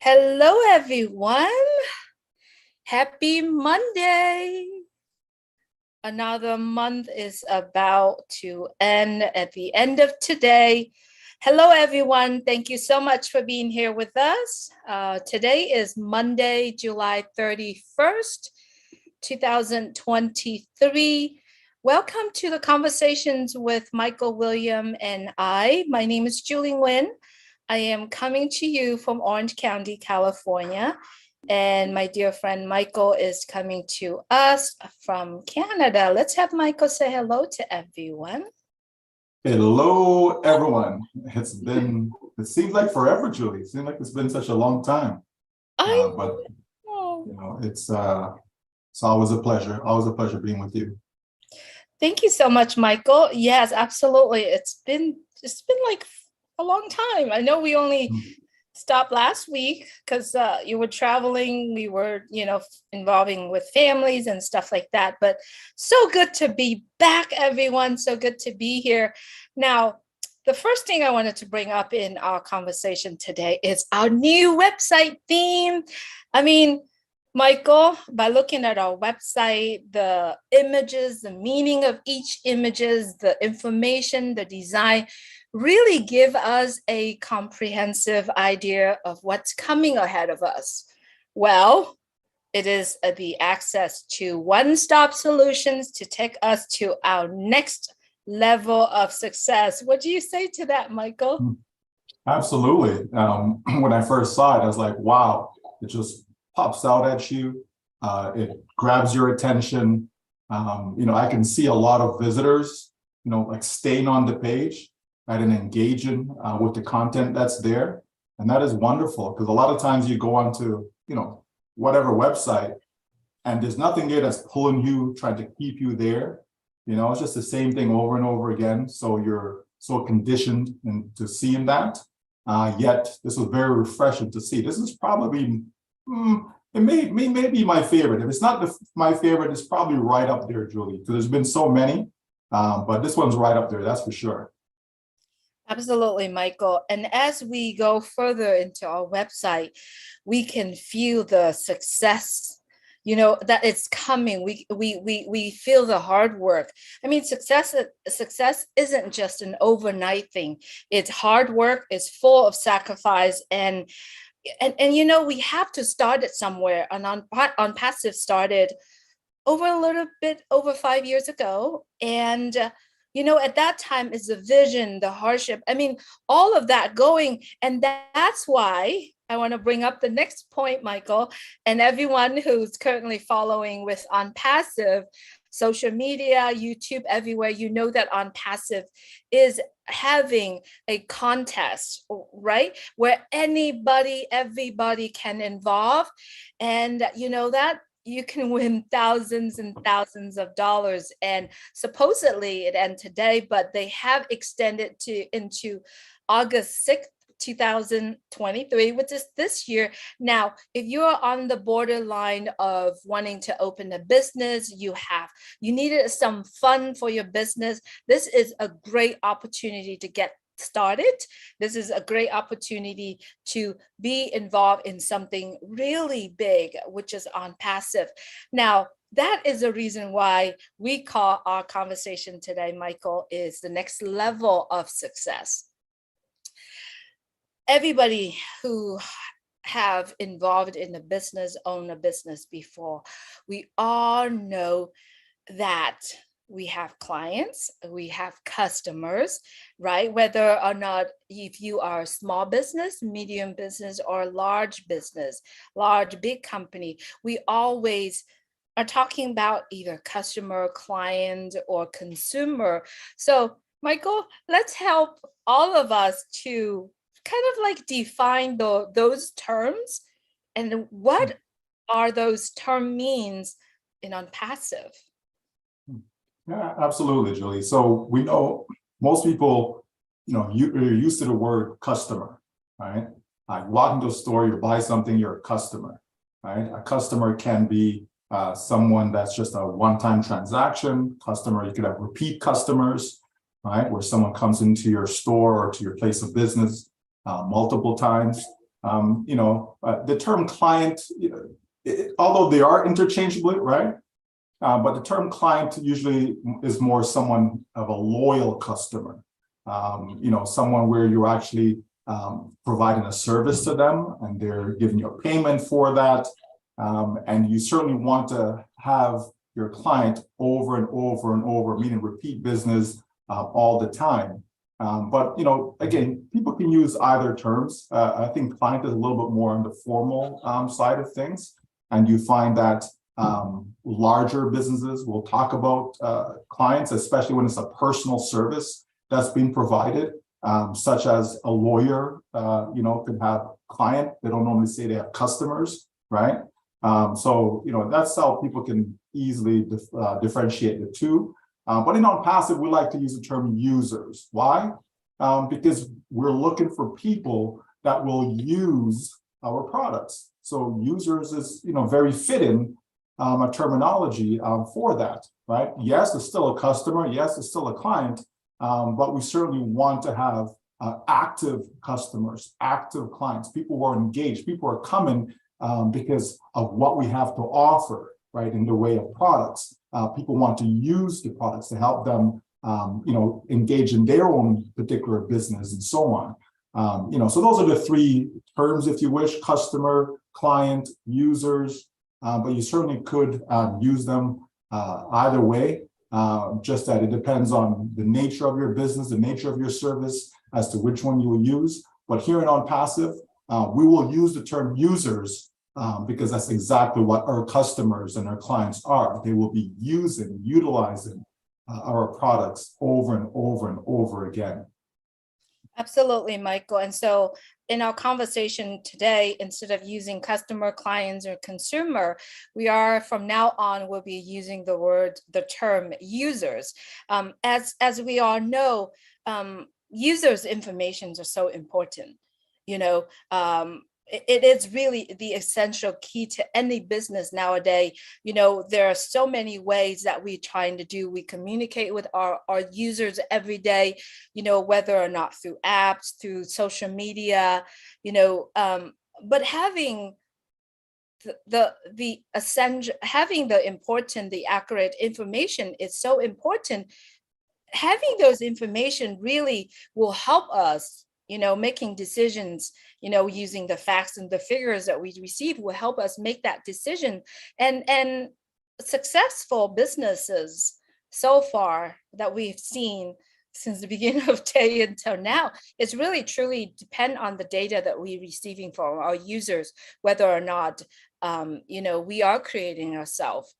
Hello, everyone. Happy Monday. Another month is about to end at the end of today. Hello, everyone. Thank you so much for being here with us. Today is Monday, July 31st, 2023. Welcome to the Conversations with Michael, William, and I. My name is Julie Nguyen. I am coming to you from Orange County, California. And my dear friend Michael is coming to us from Canada. Let's have Michael say hello to everyone. Hello, everyone. It seems like forever, Julie. It seems like it's been such a long time. But it's always a pleasure. Always a pleasure being with you. Thank you so much, Michael. Yes, absolutely. It's been like a long time. I know we only stopped last week because you were traveling. We were, involving with families and stuff like that. But so good to be back, everyone. So good to be here. Now, the first thing I wanted to bring up in our conversation today is our new website theme. I mean, Michael, by looking at our website, the images, the meaning of each images, the information, the design, really give us a comprehensive idea of what's coming ahead of us. Well, it is the access to one-stop solutions to take us to our next level of success. What do you say to that, Michael? Absolutely. When I first saw it, I was like, wow, it just pops out at you. It grabs your attention. I can see a lot of visitors, like staying on the page and engaging with the content that's there. And that is wonderful because a lot of times you go onto, whatever website and there's nothing there that's pulling you, trying to keep you there. It's just the same thing over and over again. So you're so conditioned into seeing that. Yet this was very refreshing to see. This is probably, it may be my favorite. If it's not my favorite, it's probably right up there, Julie, because there's been so many, but this one's right up there, that's for sure. Absolutely, Michael. And as we go further into our website, we can feel the success, that it's coming. We feel the hard work. I mean, success isn't just an overnight thing. It's hard work, it's full of sacrifice, and we have to start it somewhere. And on Passive started over 5 years ago. And at that time is the vision, the hardship. I mean, all of that going. And that's why I want to bring up the next point, Michael, and everyone who's currently following with On Passive, social media, YouTube, everywhere, that On Passive is having a contest, right? Where everybody can involve. And that you can win thousands and thousands of dollars. And supposedly it ends today, but they have extended into August 6th, 2023, which is this year. Now, if you're on the borderline of wanting to open a business, you needed some fun for your business, this is a great opportunity to get started. This is a great opportunity to be involved in something really big, which is On Passive. Now, that is the reason why we call our conversation today, Michael, is the next level of success. Everybody who have involved in a business, own a business before, we all know that we have clients, we have customers, right? Whether or not if you are a small business, medium business, or large business, large, big company, we always are talking about either customer, client, or consumer. So, Michael, let's help all of us to kind of like define those terms and what are those term means in On Passive. Yeah, absolutely, Julie. So we know most people, you're used to the word customer, right? You walk into a store, you buy something, you're a customer, right? A customer can be someone that's just a one-time transaction customer. You could have repeat customers, right? Where someone comes into your store or to your place of business multiple times. The term client, although they are interchangeable, right? But the term client usually is more someone of a loyal customer, someone where you're actually providing a service to them and they're giving you a payment for that. And you certainly want to have your client over and over and over, meaning repeat business all the time. But again, people can use either terms. I think client is a little bit more on the formal side of things. And you find that larger businesses will talk about clients, especially when it's a personal service that's being provided, such as a lawyer, could have client. They don't normally say they have customers, right? So that's how people can easily differentiate the two. But in on-passive, we like to use the term users. Why? Because we're looking for people that will use our products. So users is very fitting a terminology for that, right? Yes, it's still a customer. Yes, it's still a client, but we certainly want to have active customers, active clients, people who are engaged, people who are coming because of what we have to offer, right, in the way of products. People want to use the products to help them, engage in their own particular business and so on. So those are the three terms, if you wish: customer, client, users. But you certainly could use them either way, just that it depends on the nature of your business, the nature of your service, as to which one you will use. But here in On-Passive, we will use the term users because that's exactly what our customers and our clients are. They will be utilizing our products over and over and over again. Absolutely, Michael. And so in our conversation today, instead of using customer, clients, or consumer, we are from now on, we'll be using the term users. As we all know, users' informations are so important. It is really the essential key to any business nowadays. There are so many ways that we're trying to do. We communicate with our users every day, whether or not through apps, through social media, but having the essential, having the accurate information is so important. Having those information really will help us, making decisions, using the facts and the figures that we receive will help us make that decision. And successful businesses so far that we've seen since the beginning of day until now, it's really truly depend on the data that we're receiving from our users, whether or not, we are creating ourselves.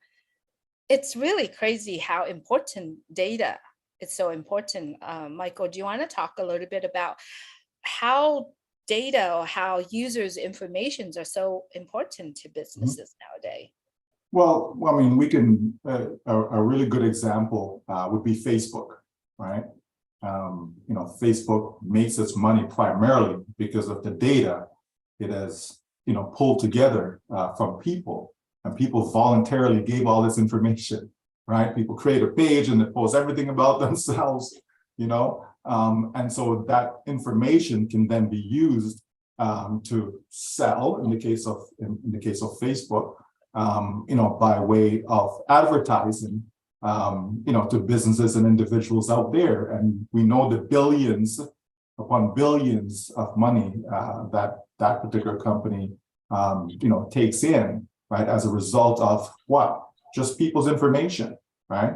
It's really crazy how important data is so important. Michael, do you want to talk a little bit about how data or how users' informations are so important to businesses nowadays? Well, I mean, we can, a really good example would be Facebook, right? Facebook makes its money primarily because of the data it has, pulled together from people, and people voluntarily gave all this information, right? People create a page and they post everything about themselves, and so that information can then be used to sell in the case of Facebook, by way of advertising, to businesses and individuals out there. And we know the billions upon billions of money that particular company, takes in, right, as a result of what? Just people's information, right?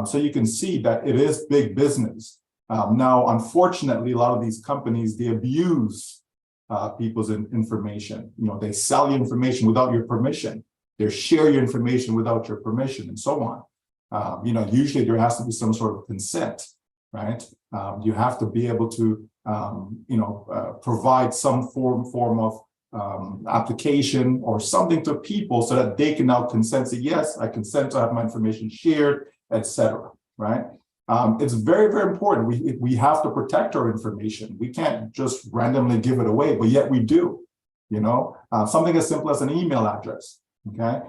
So you can see that it is big business. Now, unfortunately, a lot of these companies, they abuse people's information. They sell you information without your permission. They share your information without your permission, and so on. Usually there has to be some sort of consent, right? You have to be able to, provide some form of application or something to people so that they can now consent, say, yes, I consent to have my information shared, etc. Right? It's very, very important. We have to protect our information. We can't just randomly give it away, but yet we do. Something as simple as an email address. Okay,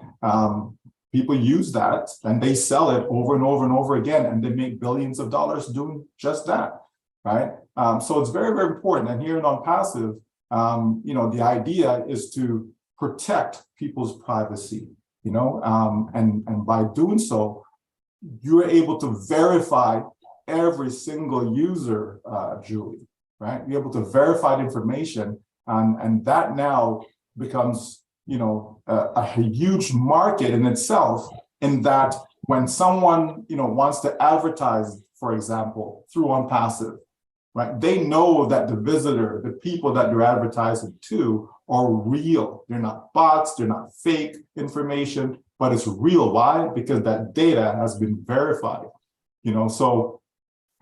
people use that and they sell it over and over and over again, and they make billions of dollars doing just that. Right? So it's very, very important. And here in On-Passive, the idea is to protect people's privacy, and by doing so, you're able to verify every single user, Julie, right? You're able to verify the information, and that now becomes, a huge market in itself, in that when someone, wants to advertise, for example, through OnPassive, right? They know that the visitor, the people that they're advertising to, are real. They're not bots, they're not fake information, but it's real. Why? Because that data has been verified. So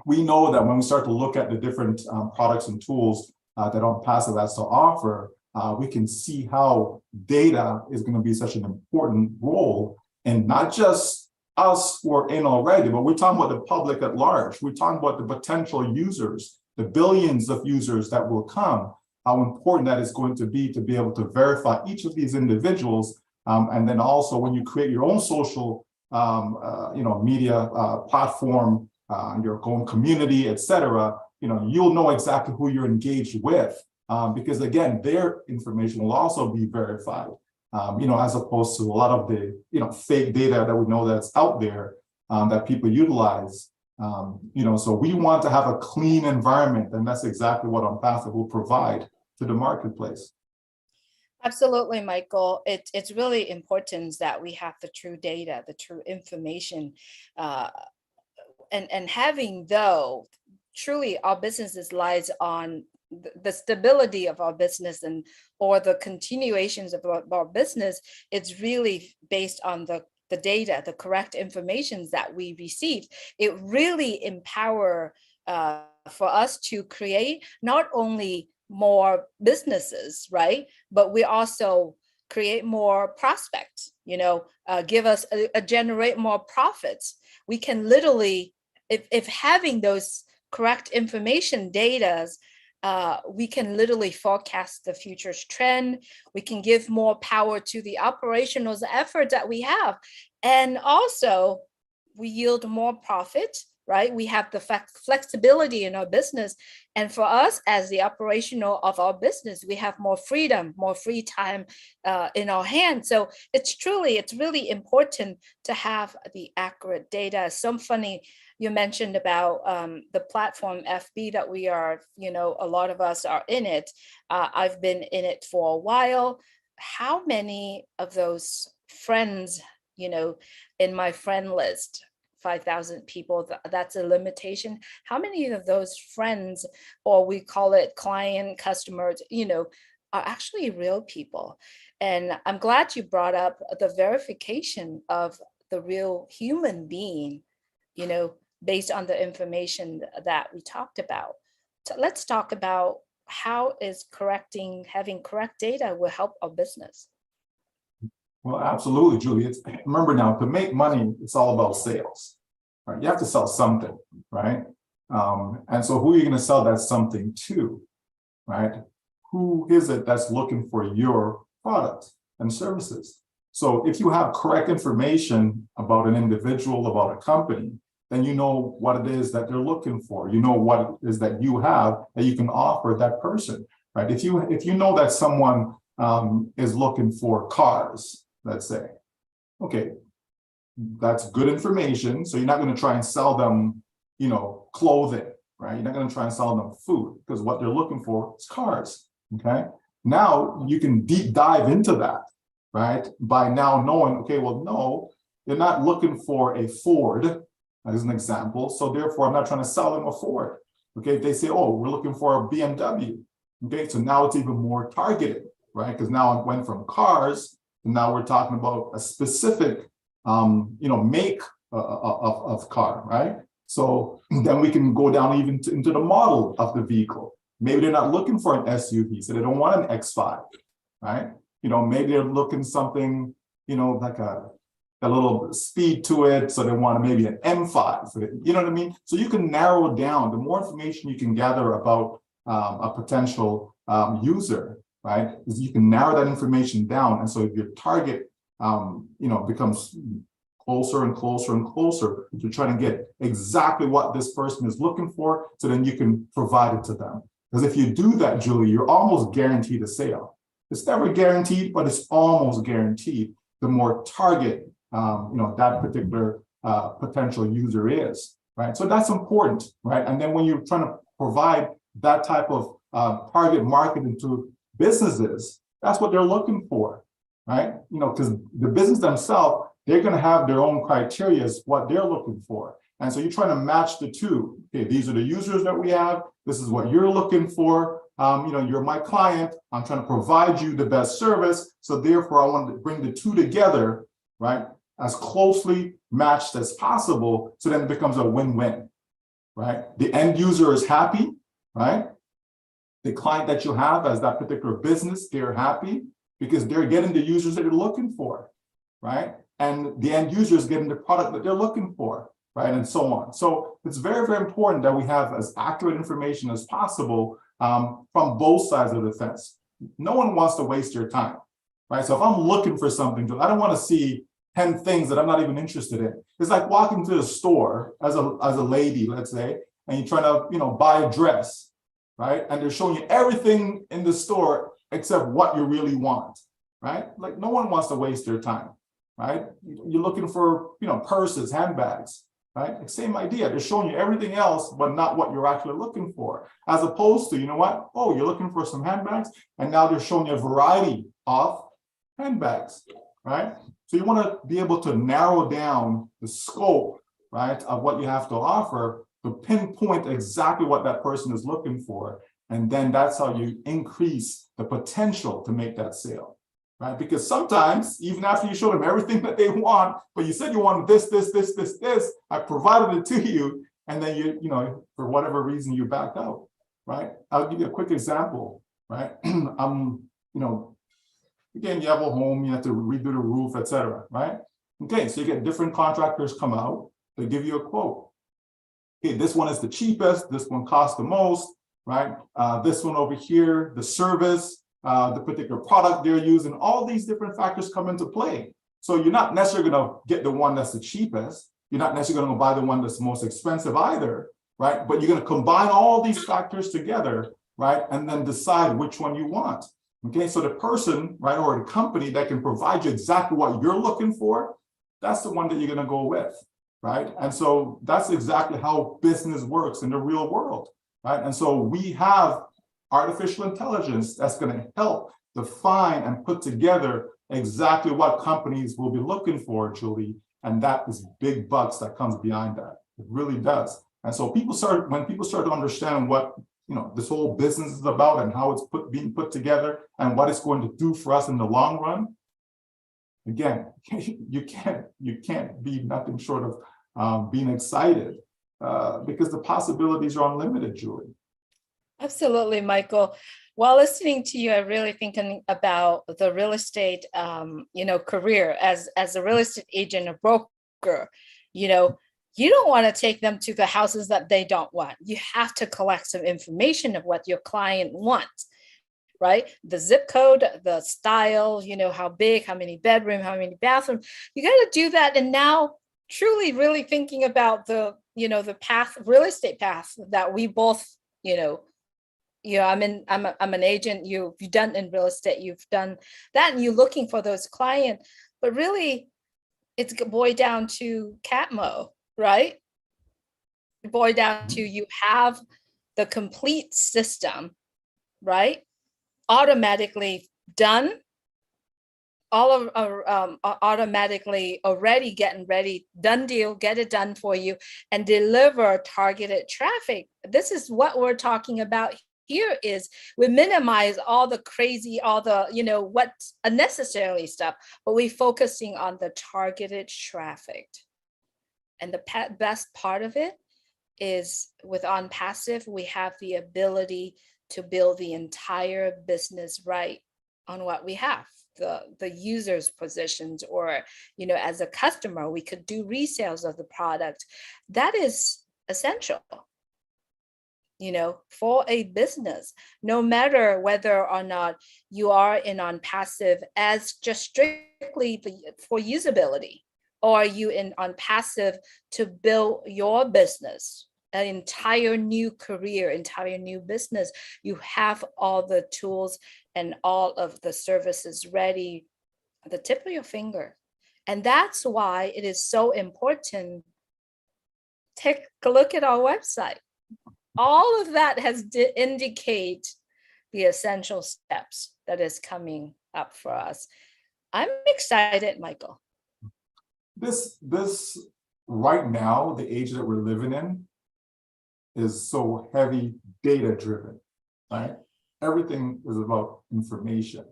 we know that when we start to look at the different products and tools that OnPassive has to offer, we can see how data is going to be such an important role, and not just us who are in already, but we're talking about the public at large. We're talking about the potential users, the billions of users that will come, how important that is going to be able to verify each of these individuals. And then also when you create your own social, media platform, your own community, et cetera, you'll know exactly who you're engaged with, because again, their information will also be verified, as opposed to a lot of the, fake data that we know that's out there, that people utilize. So we want to have a clean environment, and that's exactly what OnPassive will provide to the marketplace. Absolutely, Michael. It's really important that we have the true data, the true information, and having, though, truly our businesses lies on the stability of our business, and or the continuations of our business. It's really based on the data, the correct information that we receive. It really empower for us to create not only more businesses, right, but we also create more prospects, give us generate more profits. We can literally, if having those correct information data, we can literally forecast the future's trend. We can give more power to the operational effort that we have. And also we yield more profit, right? We have the flexibility in our business. And for us as the operational of our business, we have more freedom, more free time in our hands. So it's really important to have the accurate data. Some funny, you mentioned about the platform FB that we are, a lot of us are in it. I've been in it for a while. How many of those friends, in my friend list, 5,000 people, that's a limitation. How many of those friends, or we call it client, customers, are actually real people? And I'm glad you brought up the verification of the real human being, based on the information that we talked about. So let's talk about how is having correct data will help our business. Well, absolutely, Julie. Remember now, to make money, it's all about sales, right? You have to sell something, right? And so who are you going to sell that something to, right? Who is it that's looking for your products and services? So if you have correct information about an individual, about a company, then you know what it is that they're looking for. You know what it is that you have that you can offer that person, right? If you know that someone is looking for cars, let's say, okay, that's good information. So you're not going to try and sell them, clothing, right? You're not going to try and sell them food, because what they're looking for is cars. Okay. Now you can deep dive into that, right? By now knowing, okay, well, no, they're not looking for a Ford, as an example. So therefore, I'm not trying to sell them a Ford. Okay. If they say, oh, we're looking for a BMW. Okay. So now it's even more targeted, right? Because now it went from cars, and now we're talking about a specific, make of car, right? So then we can go down even into the model of the vehicle. Maybe they're not looking for an SUV, so they don't want an X5, right? Maybe they're looking something, like a little speed to it, so they want maybe an M5. So you know what I mean? So you can narrow down. The more information you can gather about a potential user, right, is you can narrow that information down. And so if your target, becomes closer and closer and closer to trying to get exactly what this person is looking for, so then you can provide it to them. Because if you do that, Julie, you're almost guaranteed a sale. It's never guaranteed, but it's almost guaranteed the more target that particular potential user is, right? So that's important, right? And then when you're trying to provide that type of target marketing to businesses, that's what they're looking for, right? Because the business themselves, they're going to have their own criteria as what they're looking for. And so you're trying to match the two. Okay, these are the users that we have. This is what you're looking for. You're my client. I'm trying to provide you the best service. So therefore, I want to bring the two together, right, as closely matched as possible. So then it becomes a win-win, right? The end user is happy, right? The client that you have as that particular business, they're happy because they're getting the users that they're looking for, right? And the end user is getting the product that they're looking for, right? And so on. So it's very, very important that we have as accurate information as possible from both sides of the fence. No one wants to waste your time, right? So if I'm looking for something, I don't want to see 10 things that I'm not even interested in. It's like walking to the store as a lady, let's say, and you're trying to, buy a dress, right? And they're showing you everything in the store except what you really want, right? Like no one wants to waste their time, right? You're looking for, purses, handbags, right? Like, same idea. They're showing you everything else, but not what you're actually looking for. As opposed to, oh, you're looking for some handbags, and now they're showing you a variety of handbags, right? So you want to be able to narrow down the scope, right, of what you have to offer to pinpoint exactly what that person is looking for. And then that's how you increase the potential to make that sale, right? Because sometimes, even after you show them everything that they want, but you said you wanted this, I provided it to you, and then for whatever reason, you backed out, right? I'll give you a quick example, right? Again, you have a home, you have to redo the roof, etc., right? Okay, so you get different contractors come out, they give you a quote. Okay, this one is the cheapest, this one costs the most, right? This one over here, the service, the particular product they're using, all these different factors come into play. So you're not necessarily going to get the one that's the cheapest. You're not necessarily going to buy the one that's the most expensive either, right? But you're going to combine all these factors together, right? And then decide which one you want. Okay, so the person, right, or the company that can provide you exactly what you're looking for, that's the one that you're going to go with, right? And so that's exactly how business works in the real world, right? And so we have artificial intelligence that's going to help define and put together exactly what companies will be looking for, Julie. And that is big bucks that comes behind that. It really does. And so when people start to understand what this whole business is about and how it's being put together and what it's going to do for us in the long run, again, you can't be nothing short of being excited because the possibilities are unlimited, Julie. Absolutely, Michael. While listening to you, I'm really thinking about the real estate, career as a real estate agent, a broker. You don't want to take them to the houses that they don't want. You have to collect some information of what your client wants, right? The zip code, the style, how big, how many bedrooms, how many bathrooms. You got to do that. And now truly, really thinking about the path, real estate path that we both, I'm an agent. You've done in real estate, you've done that, and you're looking for those clients. But really, it's boiled down to CATMO, right? Boiled down to you have the complete system, right? Automatically done, all of automatically already getting ready, done deal, get it done for you, and deliver targeted traffic. This is what we're talking about here. Is we minimize all the crazy, all the what's unnecessarily stuff, but we're focusing on the targeted traffic. And the best part of it is with On Passive, we have the ability to build the entire business right on what we have, the user's positions, or as a customer, we could do resales of the product. That is essential, for a business, no matter whether or not you are in On Passive as just strictly for usability, or are you in On Passive to build your business, an entire new career, entire new business. You have all the tools and all of the services ready at the tip of your finger. And that's why it is so important. Take a look at our website. All of that has to indicate the essential steps that is coming up for us. I'm excited, Michael. This right now, the age that we're living in is so heavy data driven, right? Everything is about information,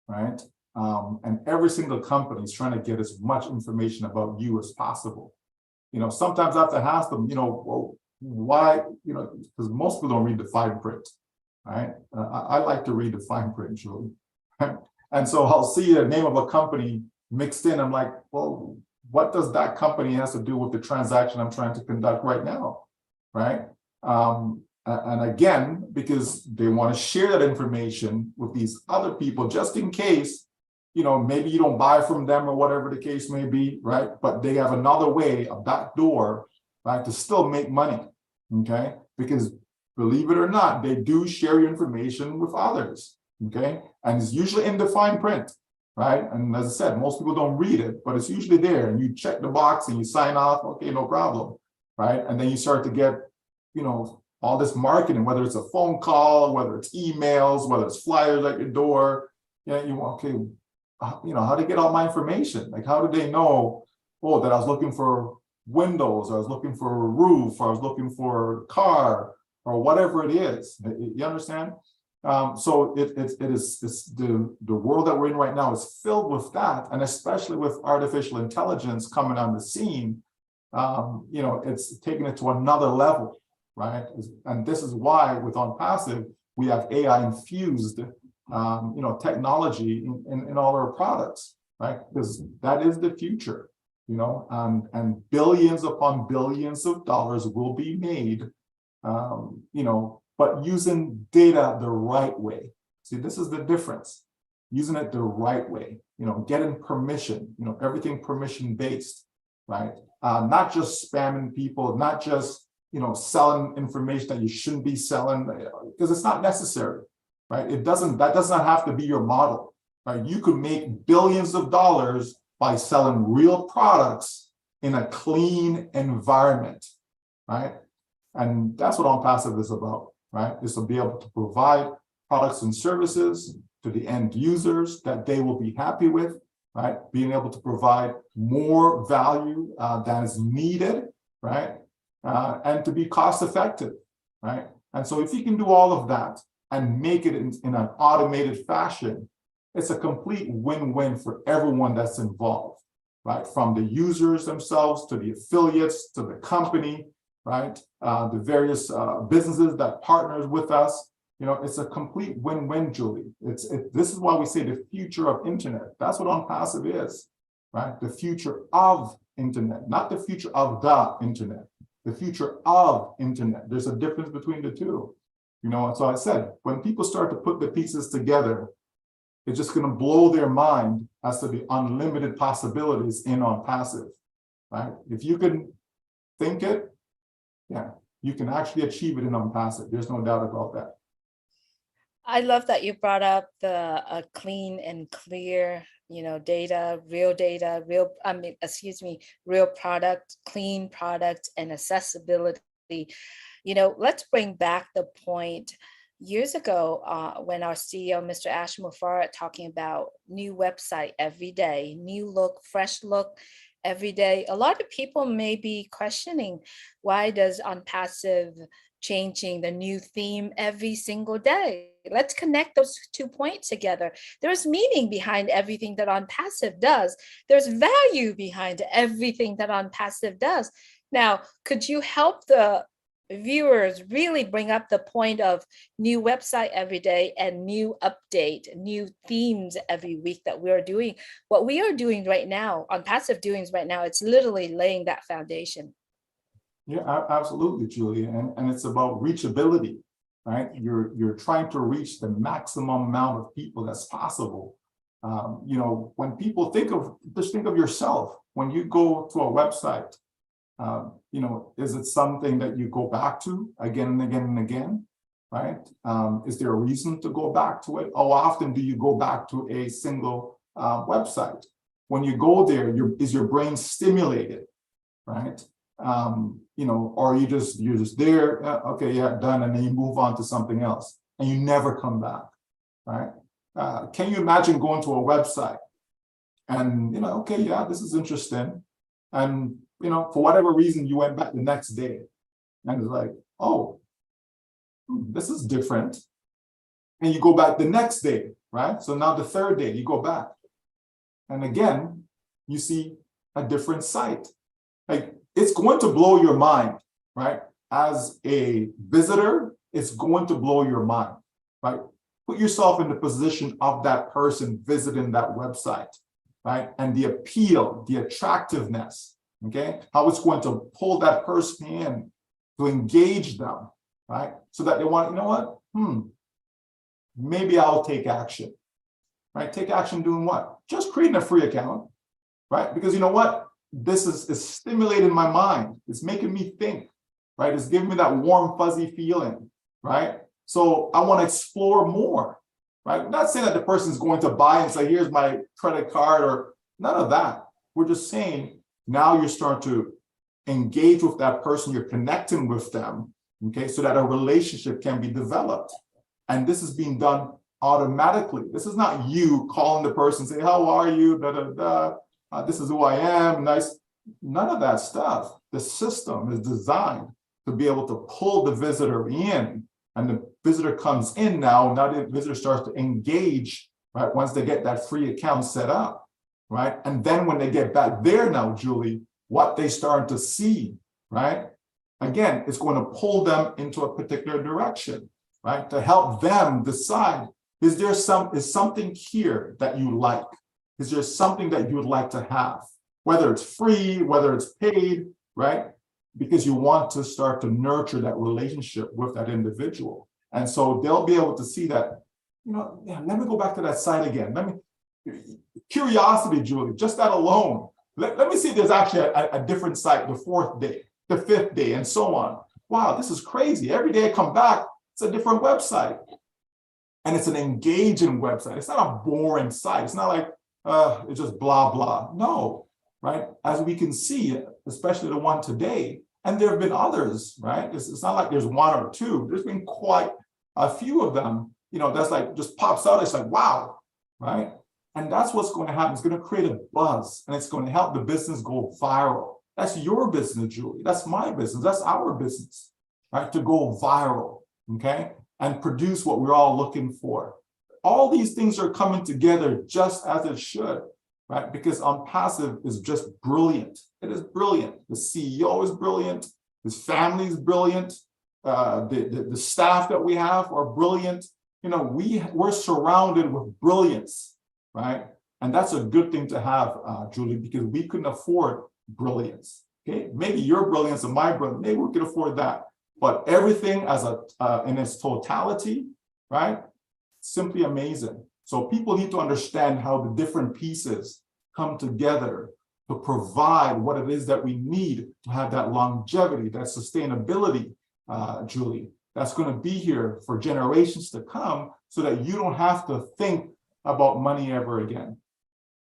right? And every single company is trying to get as much information about you as possible. Sometimes I have to ask them, well, why, because most people don't read the fine print, right? I like to read the fine print, Julie. And so I'll see the name of a company mixed in. I'm like, well, what does that company has to do with the transaction I'm trying to conduct right now, right? And again, because they want to share that information with these other people, just in case, maybe you don't buy from them or whatever the case may be, right? But they have another way, a back door, right, to still make money, okay? Because believe it or not, they do share your information with others, okay? And it's usually in the fine print, right? And as I said, most people don't read it, but it's usually there. And you check the box and you sign off, okay, no problem, right? And then you start to get, all this marketing, whether it's a phone call, whether it's emails, whether it's flyers at your door, okay, how do they get all my information? Like, how do they know, that I was looking for windows, or I was looking for a roof, or I was looking for a car, or whatever it is? You understand? So it's the world that we're in right now is filled with that, and especially with artificial intelligence coming on the scene, it's taking it to another level, right? And this is why with On Passive we have AI infused technology in all our products, right? Because that is the future, and billions upon billions of dollars will be made, but using data the right way. See, this is the difference. Using it the right way, getting permission, everything permission based, right? Not just spamming people, not just, selling information that you shouldn't be selling, because it's not necessary. Right? That does not have to be your model, right? You could make billions of dollars by selling real products in a clean environment, right? And that's what On Passive is about, right? Is to be able to provide products and services to the end users that they will be happy with, right? Being able to provide more value than is needed, right? And to be cost effective, right? And so if you can do all of that, and make it in an automated fashion, it's a complete win-win for everyone that's involved, right? From the users themselves to the affiliates to the company, right? The various businesses that partners with us. It's a complete win-win, Julie. This is why we say the future of internet. That's what On Passive is, right? The future of internet, not the future of the internet. The future of internet. There's a difference between the two. And so I said, when people start to put the pieces together, it's just going to blow their mind as to the unlimited possibilities in On Passive, right? If you can think it, you can actually achieve it in On Passive. There's no doubt about that. I love that you brought up the clean and clear, data, real product, clean product, and accessibility. Let's bring back the point years ago when our CEO, Mr. Ash Mufarad, talking about new website every day, new look, fresh look every day. A lot of people may be questioning, why does On Passive changing the new theme every single day? Let's connect those 2 points together. There's meaning behind everything that On Passive does. There's value behind everything that On Passive does. Now, could you help the viewers really bring up the point of new website every day and new update, new themes every week that we're doing? What we are doing right now, On Passive Doings right now, it's literally laying that foundation. Yeah, absolutely, Julia. And it's about reachability, right? You're trying to reach the maximum amount of people that's possible. When people think of yourself, when you go to a website, Is it something that you go back to again and again and again, right? Is there a reason to go back to it? How often do you go back to a single website? When you go there, is your brain stimulated, right? Or you're just there, okay, yeah, done, and then you move on to something else, and you never come back, right? Can you imagine going to a website and okay, yeah, this is interesting, and for whatever reason you went back the next day, and it's like, oh, this is different, and you go back the next day, right? So now the third day you go back, and again you see a different site. Like, it's going to blow your mind, right? As a visitor, it's going to blow your mind, right? Put yourself in the position of that person visiting that website, right? And the appeal, the attractiveness, okay? How it's going to pull that person in to engage them, right? So that they want, maybe I'll take action, right? Take action doing what? Just creating a free account, right? Because you know what? This is stimulating my mind. It's making me think, right? It's giving me that warm, fuzzy feeling, right? So I want to explore more, right? I'm not saying that the person's going to buy and say, here's my credit card, or none of that. We're just saying now you're starting to engage with that person. You're connecting with them, okay? So that a relationship can be developed. And this is being done automatically. This is not you calling the person, say, how are you? Da, da, da. This is who I am, nice. None of that stuff. The system is designed to be able to pull the visitor in, and the visitor comes in now the visitor starts to engage, right? Once they get that free account set up, right? And then when they get back there now, Julie, what they start to see, right? Again, it's going to pull them into a particular direction, right? To help them decide, is something here that you like? Is there something that you would like to have, whether it's free, whether it's paid, right? Because you want to start to nurture that relationship with that individual. And so they'll be able to see that, let me go back to that site again. Curiosity, Julie, just that alone. Let me see if there's actually a different site the fourth day, the fifth day, and so on. Wow, this is crazy. Every day I come back, it's a different website. And it's an engaging website. It's not a boring site. It's not like, it's just blah, blah. No, right? As we can see, especially the one today, and there have been others, right? It's not like there's one or two. There's been quite a few of them, that's like just pops out. It's like, wow, right? And that's what's going to happen. It's going to create a buzz, and it's going to help the business go viral. That's your business, Julie. That's my business. That's our business, right? To go viral, okay? And produce what we're all looking for. All these things are coming together just as it should, right? Because OnPassive is just brilliant. It is brilliant. The CEO is brilliant. His family is brilliant. The staff that we have are brilliant. We're surrounded with brilliance, right? And that's a good thing to have, Julie, because we couldn't afford brilliance. Okay, maybe your brilliance and my brilliance, maybe we could afford that. But everything as in its totality, right? Simply amazing. So people need to understand how the different pieces come together to provide what it is that we need to have that longevity, that sustainability, Julie, that's going to be here for generations to come, so that you don't have to think about money ever again.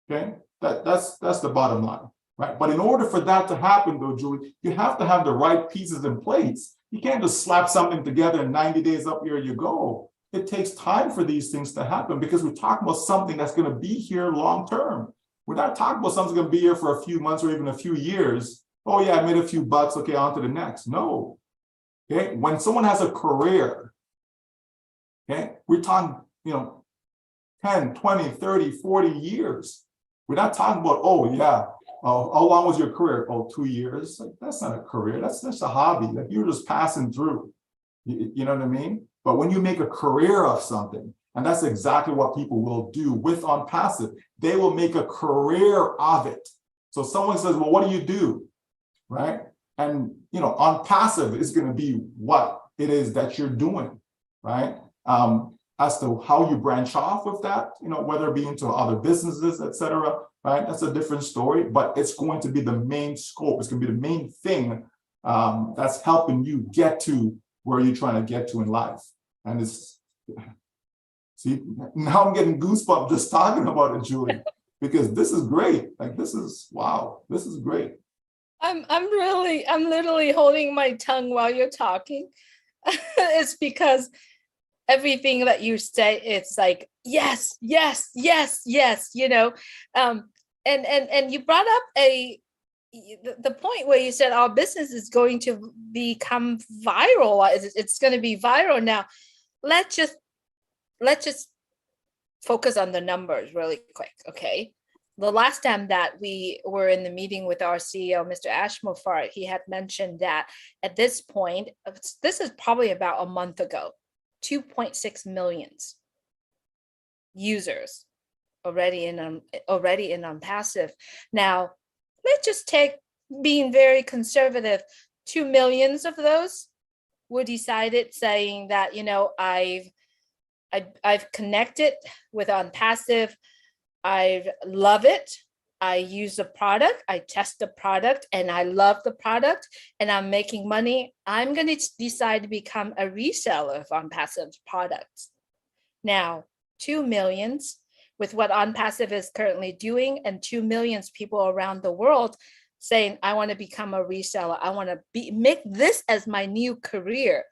Okay, that's the bottom line, right? But in order for that to happen, though, Julie, you have to have the right pieces in place. You can't just slap something together and 90 days up here you go. It takes time for these things to happen, because we're talking about something that's going to be here long term. We're not talking about something that's going to be here for a few months or even a few years. Oh yeah, I made a few bucks. Okay, on to the next. No. Okay, when someone has a career, okay, we're talking, 10, 20, 30, 40 years. We're not talking about, oh yeah, how long was your career? Oh, 2 years. Like, that's not a career. That's a hobby. Like, you're just passing through. You know what I mean? But when you make a career of something, and that's exactly what people will do with OnPassive, they will make a career of it. So someone says, well, what do you do? Right? And, OnPassive is going to be what it is that you're doing, right? as to how you branch off with that, whether it be into other businesses, et cetera, right? That's a different story, but it's going to be the main scope. It's going to be the main thing that's helping you get to where you're trying to get to in life. And see, now I'm getting goosebumps just talking about it, Julie, because this is great. Like, wow, this is great. I'm literally holding my tongue while you're talking. It's because everything that you say, it's like, yes, yes, yes, yes, and you brought up the point where you said our business is going to become viral. It's going to be viral. Now, let's just focus on the numbers really quick. Okay. The last time that we were in the meeting with our CEO, Mr. Ashmofar, he had mentioned that at this point, this is probably about a month ago, 2.6 million users already in OnPassive. Now, let's just take, being very conservative, 2 million of those were decided saying that, I've connected with OnPassive. I love it. I use the product. I test the product and I love the product and I'm making money. I'm going to decide to become a reseller of OnPassive products. Now, 2 million with what OnPassive is currently doing, and 2 million people around the world saying, I want to become a reseller. I want to make this as my new career.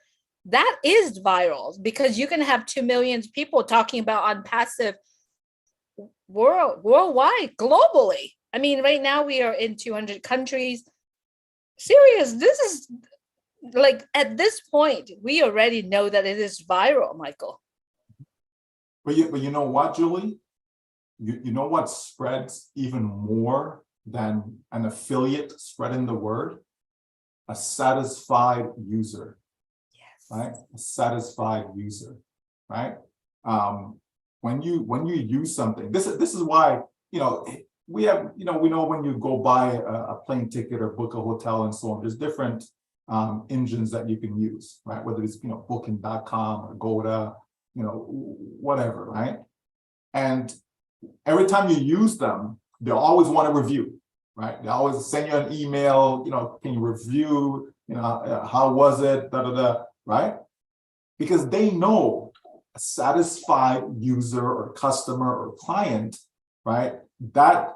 That is viral, because you can have 2 million people talking about OnPassive worldwide, globally. I mean, right now we are in 200 countries. Serious, this is like, at this point, we already know that it is viral, Michael. But you know what, Julie? You know what spreads even more than an affiliate spreading the word? A satisfied user. Yes. Right? A satisfied user, right? When you use something, this is why, we have, we know when you go buy a plane ticket or book a hotel and so on, there's different engines that you can use, right? Whether it's, booking.com or Agoda, whatever, right? And every time you use them, they always want a review, right? They always send you an email, can you review, how was it, right? Because they know a satisfied user or customer or client, right? That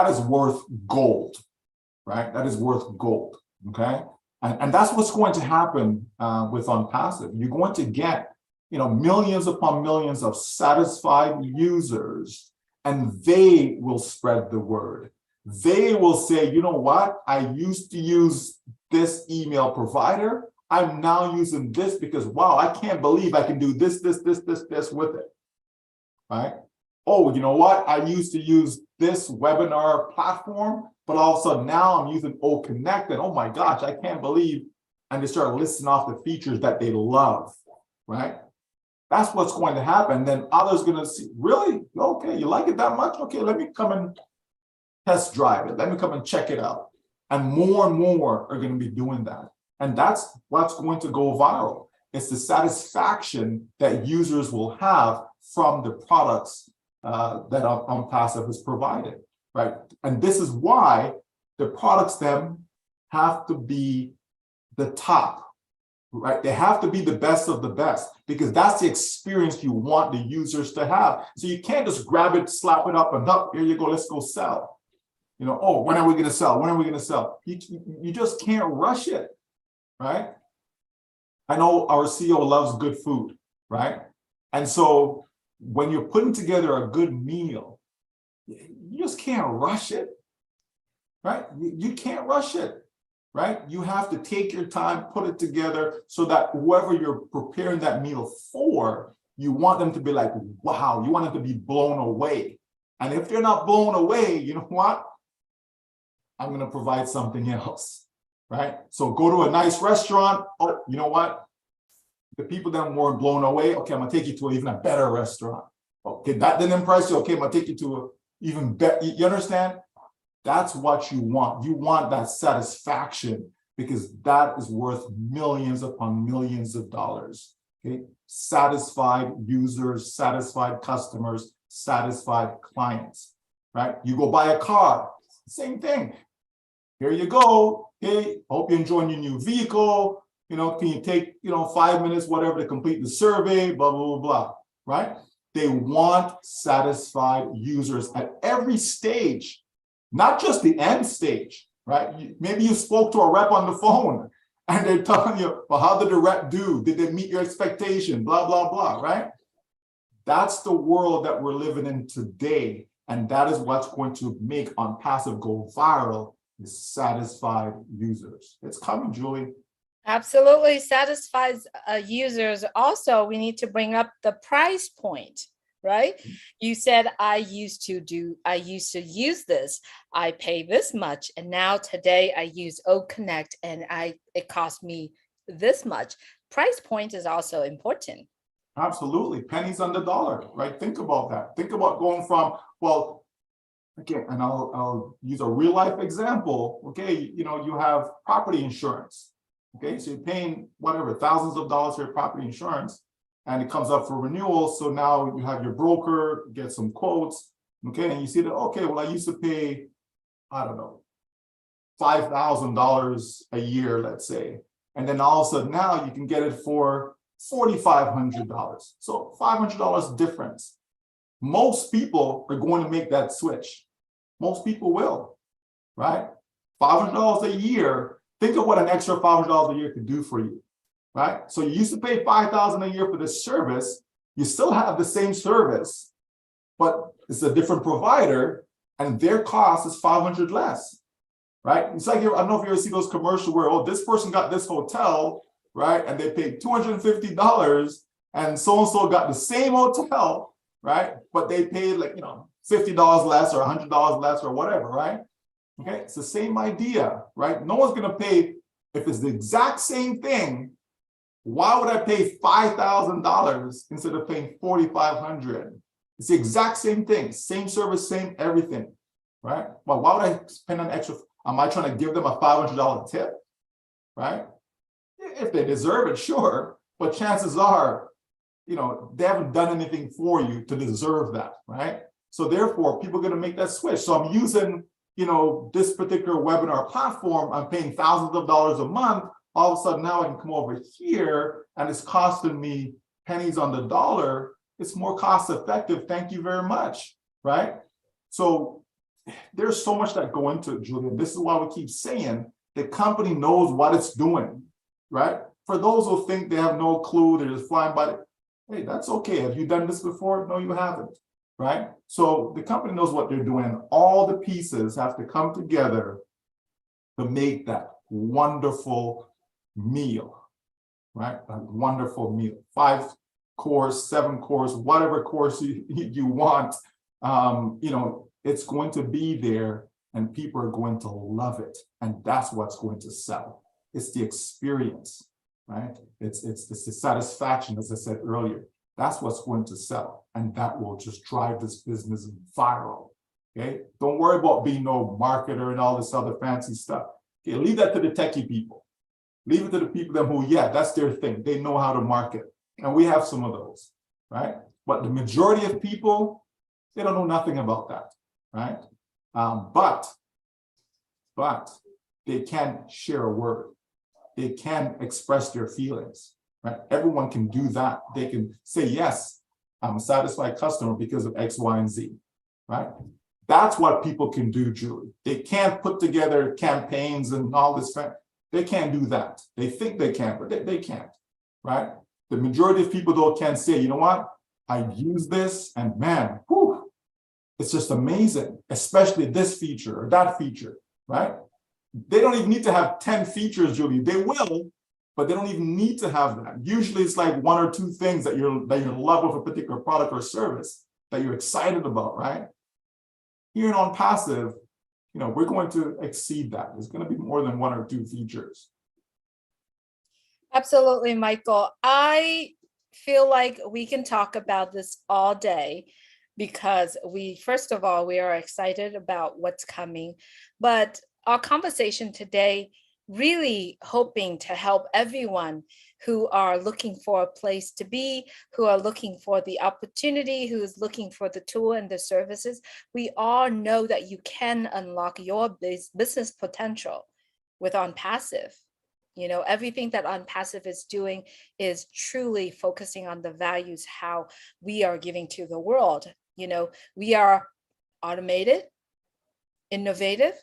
is worth gold, right? That is worth gold, okay? And that's what's going to happen with OnPassive. You're going to get, millions upon millions of satisfied users, and they will spread the word. They will say, you know what? I used to use this email provider. I'm now using this because, wow, I can't believe I can do this with it, right? Oh, you know what? I used to use this webinar platform, but also now I'm using Connect, and oh my gosh, I can't believe, and they start listing off the features that they love, right? That's what's going to happen. Then others are going to see, really? Okay, you like it that much? Okay, let me come and test drive it. Let me come and check it out. And more are going to be doing that. And that's what's going to go viral. It's the satisfaction that users will have from the products that OnPassive has provided, right? And this is why the products then have to be the top, right? They have to be the best of the best, because that's the experience you want the users to have. So you can't just grab it, slap it up, and up, here you go, let's go sell. Oh, when are we going to sell? When are we going to sell? You just can't rush it. Right? I know our CEO loves good food, right? And so when you're putting together a good meal, you just can't rush it, right? You can't rush it, right? You have to take your time, put it together so that whoever you're preparing that meal for, you want them to be like, wow, you want them to be blown away. And if they're not blown away, you know what? I'm going to provide something else. Right? So go to a nice restaurant. Oh, you know what? The people that weren't blown away. Okay, I'm gonna take you to even a better restaurant. Okay, that didn't impress you. Okay, I'm gonna take you to a even better. You understand? That's what you want. You want that satisfaction, because that is worth millions upon millions of dollars. Okay, satisfied users, satisfied customers, satisfied clients, right? You go buy a car, same thing. Here you go. Hey, hope you're enjoying your new vehicle. Can you take, 5 minutes, whatever, to complete the survey, blah, blah, blah, blah, right? They want satisfied users at every stage, not just the end stage, right? Maybe you spoke to a rep on the phone and they're telling you, well, how did the rep do? Did they meet your expectation? Blah, blah, blah, right? That's the world that we're living in today. And that is what's going to make On Passive go viral, is satisfied users. It's coming, Julie. Absolutely satisfies users. Also, we need to bring up the price point, right? You said I used to use this. I pay this much, and now today I use O Connect, and it cost me this much. Price point is also important. Absolutely, pennies on the dollar, right? Think about that. Think about going from, well, okay, and I'll use a real life example. Okay, you have property insurance. Okay, so you're paying whatever, thousands of dollars for your property insurance, and it comes up for renewal. So now you have your broker get some quotes. Okay, and you see that, okay, well, I used to pay, I don't know, $5,000 a year, let's say. And then all of a sudden now you can get it for $4,500. So $500 difference. Most people are going to make that switch. Most people will, right? $500 a year. Think of what an extra $500 a year could do for you, right? So you used to pay $5,000 a year for this service. You still have the same service, but it's a different provider, and their cost is $500 less, right? It's like, I don't know if you ever see those commercials where, oh, this person got this hotel, right? And they paid $250, and so got the same hotel, right? But they paid like, $50 less or $100 less or whatever, right? Okay, it's the same idea, right? No one's gonna pay, if it's the exact same thing, why would I pay $5,000 instead of paying $4,500? It's the exact same thing, same service, same everything, right? Well, why would I spend an extra, am I trying to give them a $500 tip, right? If they deserve it, sure, but chances are, they haven't done anything for you to deserve that, right? So therefore, people are gonna make that switch. So I'm using, this particular webinar platform, I'm paying thousands of dollars a month. All of a sudden now I can come over here and it's costing me pennies on the dollar. It's more cost effective. Thank you very much, right? So there's so much that go into it, Julian. This is why we keep saying the company knows what it's doing, right? For those who think they have no clue, they're just flying by, hey, that's okay. Have you done this before? No, you haven't. Right? So the company knows what they're doing, and all the pieces have to come together to make that wonderful meal, right? A wonderful meal, 5-course, 7-course, whatever course you want, it's going to be there and people are going to love it. And that's what's going to sell. It's the experience, right? It's the satisfaction, as I said earlier. That's what's going to sell, and that will just drive this business viral. Okay, don't worry about being no marketer and all this other fancy stuff. Okay, leave that to the techie people. Leave it to the people who, that's their thing. They know how to market, and we have some of those, right? But the majority of people, they don't know nothing about that, right? But they can share a word. They can express their feelings. Right? Everyone can do that. They can say, yes, I'm a satisfied customer because of X, Y, and Z, right? That's what people can do, Julie. They can't put together campaigns and all this. They can't do that. They think they can, but they can't, right? The majority of people, though, can say, you know what? I use this and man, whew, it's just amazing, especially this feature or that feature, right? They don't even need to have 10 features, Julie. They will, but they don't even need to have that. Usually it's like 1 or 2 things that you're in love with a particular product or service that you're excited about, right? Here on Passive, we're going to exceed that. There's going to be more than 1 or 2 features. Absolutely, Michael. I feel like we can talk about this all day because first of all, we are excited about what's coming, but our conversation today really hoping to help everyone who are looking for a place to be, who are looking for the opportunity, who's looking for the tool and the services. We all know that you can unlock your business potential with On Passive. You know, everything that On Passive is doing is truly focusing on the values, how we are giving to the world. You know, we are automated, innovative,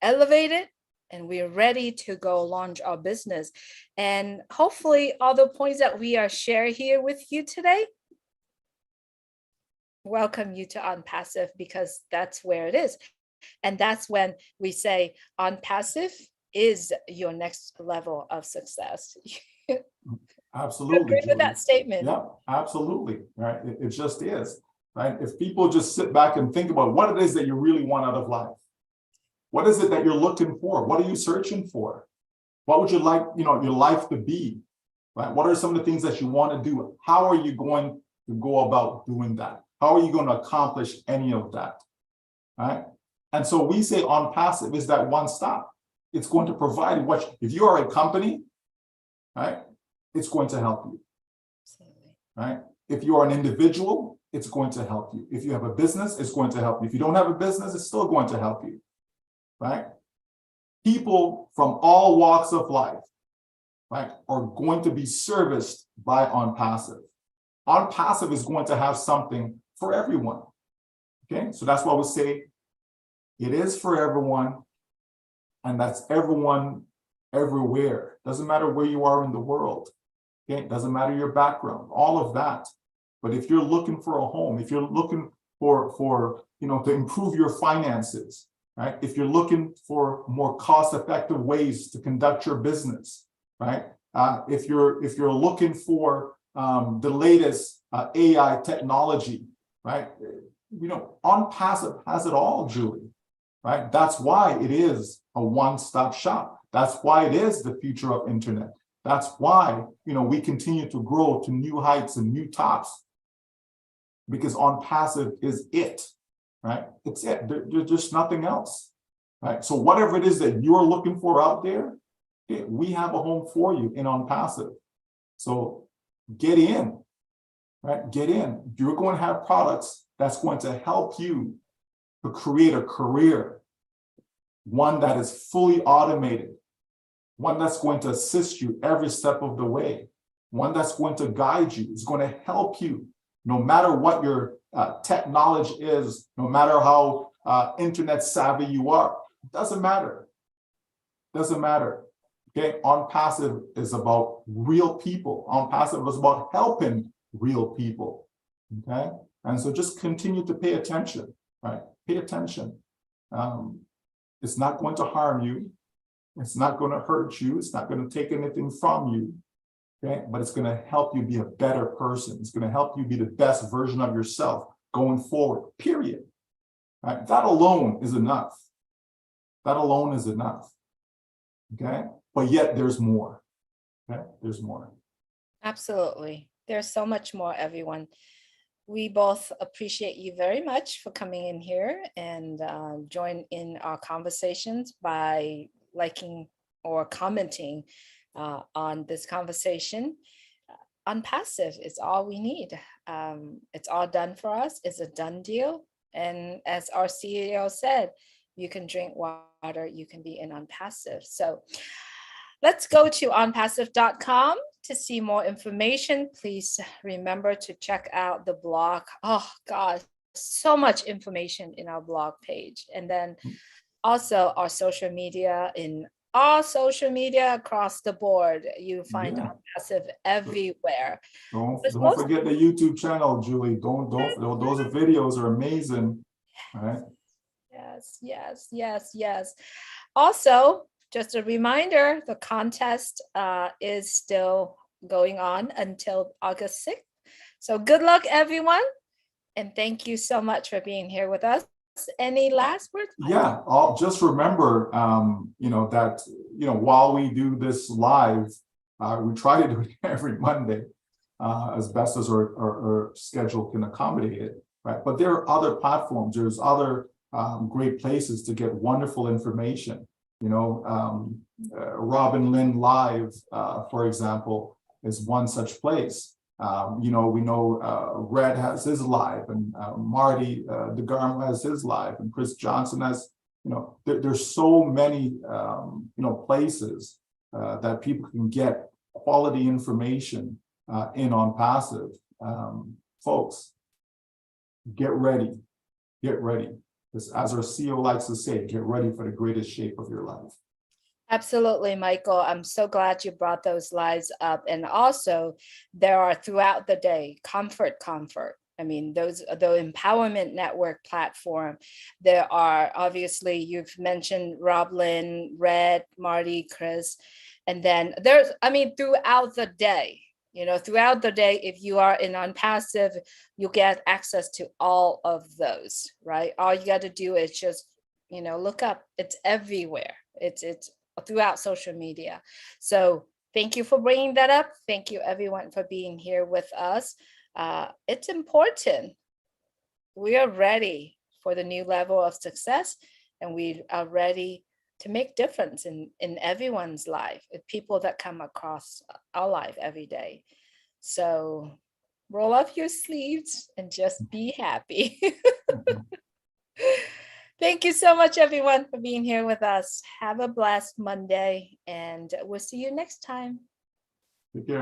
elevated, and we're ready to go launch our business. And hopefully all the points that we are sharing here with you today welcome you to On Passive, because that's where it is. And that's when we say On Passive is your next level of success. Absolutely, Agree with Julie. that statement? Yeah, absolutely. Right. It just is. Right. If people just sit back and think about what it is that you really want out of life, what is it that you're looking for? What are you searching for? What would you like, your life to be? Right? What are some of the things that you want to do? How are you going to go about doing that? How are you going to accomplish any of that? Right? And so we say On Passive is that one stop. It's going to provide what, if you are a company, right, it's going to help you. Absolutely. Right? If you are an individual, it's going to help you. If you have a business, it's going to help you. If you don't have a business, it's still going to help you. Right? People from all walks of life, right, are going to be serviced by On Passive. On Passive is going to have something for everyone. Okay, so that's why we say it is for everyone, and that's everyone everywhere. Doesn't matter where you are in the world. Okay, doesn't matter your background, all of that. But if you're looking for a home, if you're looking for to improve your finances, right? If you're looking for more cost-effective ways to conduct your business, right? If you're looking for the latest AI technology, right? On Passive has it all, Julie, right? That's why it is a one-stop shop. That's why it is the future of internet. That's why we continue to grow to new heights and new tops, because On Passive is it. Right? It's it. There's just nothing else. Right? So whatever it is that you're looking for out there, we have a home for you in On Passive. So get in, right? Get in. You're going to have products that's going to help you to create a career, one that is fully automated, one that's going to assist you every step of the way, one that's going to guide you, is going to help you no matter what your tech knowledge is, no matter how internet savvy you are. Doesn't matter. Doesn't matter. Okay, On Passive is about real people. On Passive is about helping real people. Okay, and so just continue to pay attention. Right, pay attention. It's not going to harm you. It's not going to hurt you. It's not going to take anything from you. Okay, but it's going to help you be a better person. It's going to help you be the best version of yourself going forward, period. Right? That alone is enough. That alone is enough. Okay, but yet there's more. Okay, there's more. Absolutely. There's so much more, everyone. We both appreciate you very much for coming in here and join in our conversations by liking or commenting on this conversation. On Passive is all we need. It's all done for us. It's a done deal. And as our CEO said, you can drink water, you can be in On Passive. So let's go to onpassive.com to see more information. Please remember to check out the blog. Oh God, so much information in our blog page. And then also our social media, in all social media across the board. You find On Passive everywhere. Don't forget the YouTube channel, Julie. Those videos are amazing. All right. Yes. Also, just a reminder, the contest is still going on until August 6th. So good luck, everyone. And thank you so much for being here with us. Any last words? Yeah, I'll just remember, that, while we do this live, we try to do it every Monday as best as our schedule can accommodate it, right? But there are other platforms, there's other great places to get wonderful information. You know, Robin Lynn Live, for example, is one such place. You know, we know Red has his live, and Marty DeGarmo has his live, and Chris Johnson has, you know, there's so many, you know, places that people can get quality information in on passive. Folks, get ready, get ready. As our CEO likes to say, get ready for the greatest shape of your life. Absolutely, Michael. I'm so glad you brought those lives up. And also, there are throughout the day, comfort. I mean, those the Empowerment Network platform. There are obviously, you've mentioned Rob Lynn, Red, Marty, Chris, and then there's, I mean, throughout the day. You know, throughout the day, if you are in unpassive, you get access to all of those, right? All you got to do is just, you know, look up. It's everywhere. It's throughout social media. So thank you for bringing that up. Thank you everyone for being here with us. It's important. We are ready for the new level of success, and we are ready to make difference in everyone's life, with people that come across our life every day. So roll up your sleeves and just be happy. Thank you so much, everyone, for being here with us. Have a blessed Monday, and we'll see you next time. Take care.